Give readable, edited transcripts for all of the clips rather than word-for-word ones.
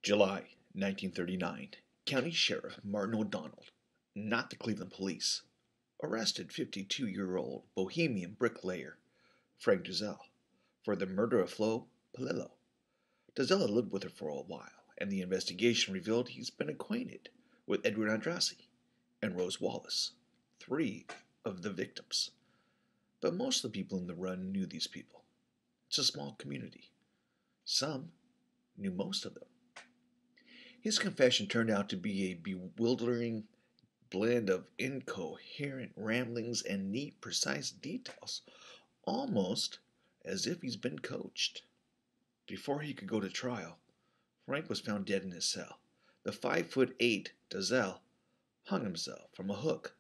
July 1939. County Sheriff Martin O'Donnell, not the Cleveland police, arrested 52-year-old Bohemian bricklayer Frank Dazelle for the murder of Flo Palillo. Dazelle had lived with her for a while, and the investigation revealed he's been acquainted with Edward Andrassy and Rose Wallace, three of the victims. But most of the people in the run knew these people. It's a small community. Some knew most of them. His confession turned out to be a bewildering blend of incoherent ramblings and neat, precise details, almost as if he's been coached. Before he could go to trial, Frank was found dead in his cell. The 5'8" Dazelle hung himself from a hook,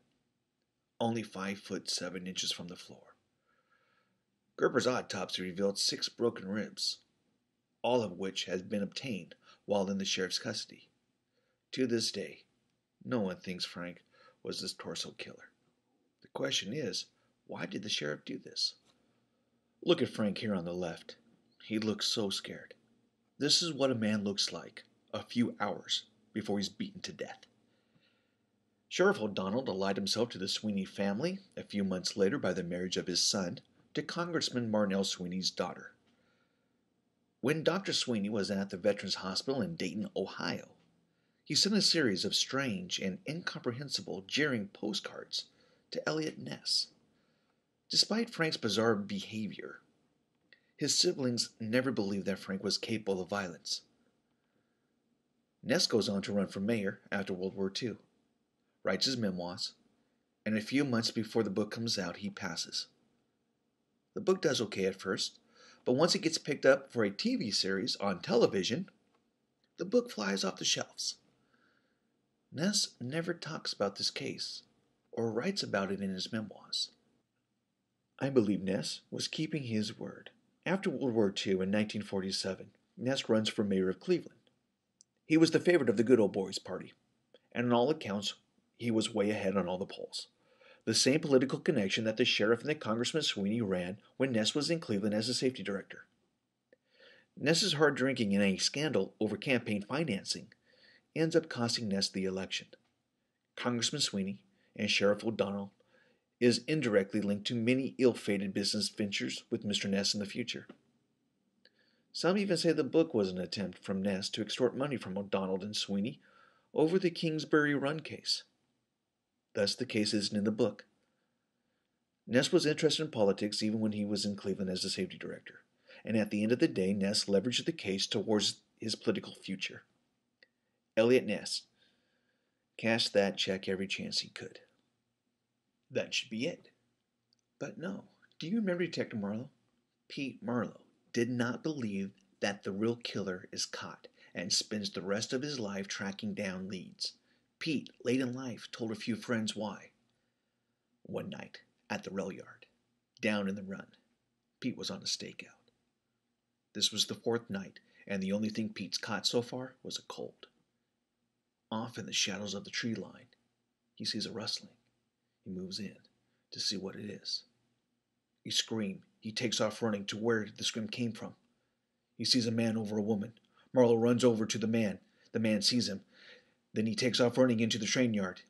only 5'7" from the floor. Gerber's autopsy revealed 6 broken ribs, all of which had been obtained while in the sheriff's custody. To this day, no one thinks Frank was this torso killer. The question is, why did the sheriff do this? Look at Frank here on the left. He looks so scared. This is what a man looks like a few hours before he's beaten to death. Sheriff O'Donnell allied himself to the Sweeney family a few months later by the marriage of his son to Congressman Marnell Sweeney's daughter. When Dr. Sweeney was at the Veterans Hospital in Dayton, Ohio, he sent a series of strange and incomprehensible jeering postcards to Eliot Ness. Despite Frank's bizarre behavior, his siblings never believed that Frank was capable of violence. Ness goes on to run for mayor after World War II, writes his memoirs, and a few months before the book comes out, he passes. The book does okay at first, but once it gets picked up for a TV series on television, the book flies off the shelves. Ness never talks about this case or writes about it in his memoirs. I believe Ness was keeping his word. After World War II in 1947, Ness runs for mayor of Cleveland. He was the favorite of the Good Old Boys Party, and on all accounts, he was way ahead on all the polls. The same political connection that the sheriff and the Congressman Sweeney ran when Ness was in Cleveland as a safety director. Ness's hard drinking and a scandal over campaign financing ends up costing Ness the election. Congressman Sweeney and Sheriff O'Donnell is indirectly linked to many ill-fated business ventures with Mr. Ness in the future. Some even say the book was an attempt from Ness to extort money from O'Donnell and Sweeney over the Kingsbury run case. Thus, the case isn't in the book. Ness was interested in politics even when he was in Cleveland as a safety director, and at the end of the day, Ness leveraged the case towards his political future. Eliot Ness cashed that check every chance he could. That should be it. But no. Do you remember Detective Marlowe? Pete Marlowe did not believe that the real killer is caught and spends the rest of his life tracking down leads. Pete, late in life, told a few friends why. One night, at the rail yard, down in the run, Pete was on a stakeout. This was the 4th night, and the only thing Pete's caught so far was a cold. Off in the shadows of the tree line, he sees a rustling. He moves in to see what it is. He screams. He takes off running to where the scream came from. He sees a man over a woman. Marlowe runs over to the man. The man sees him. Then he takes off running into the train yard.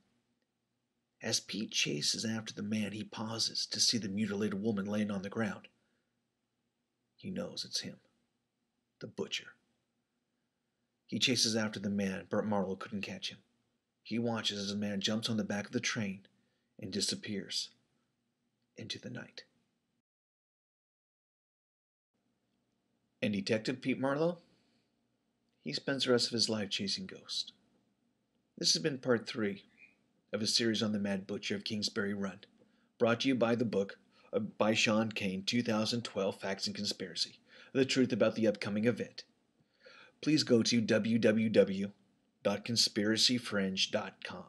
As Pete chases after the man, he pauses to see the mutilated woman laying on the ground. He knows it's him, the butcher. He chases after the man, but Marlowe couldn't catch him. He watches as the man jumps on the back of the train and disappears into the night. And Detective Pete Marlowe? He spends the rest of his life chasing ghosts. This has been part 3 of a series on the Mad Butcher of Kingsbury Run, brought to you by the book by Shawn Cain, 2012 Facts and Conspiracy, the truth about the upcoming event. Please go to www.conspiracyfringe.com.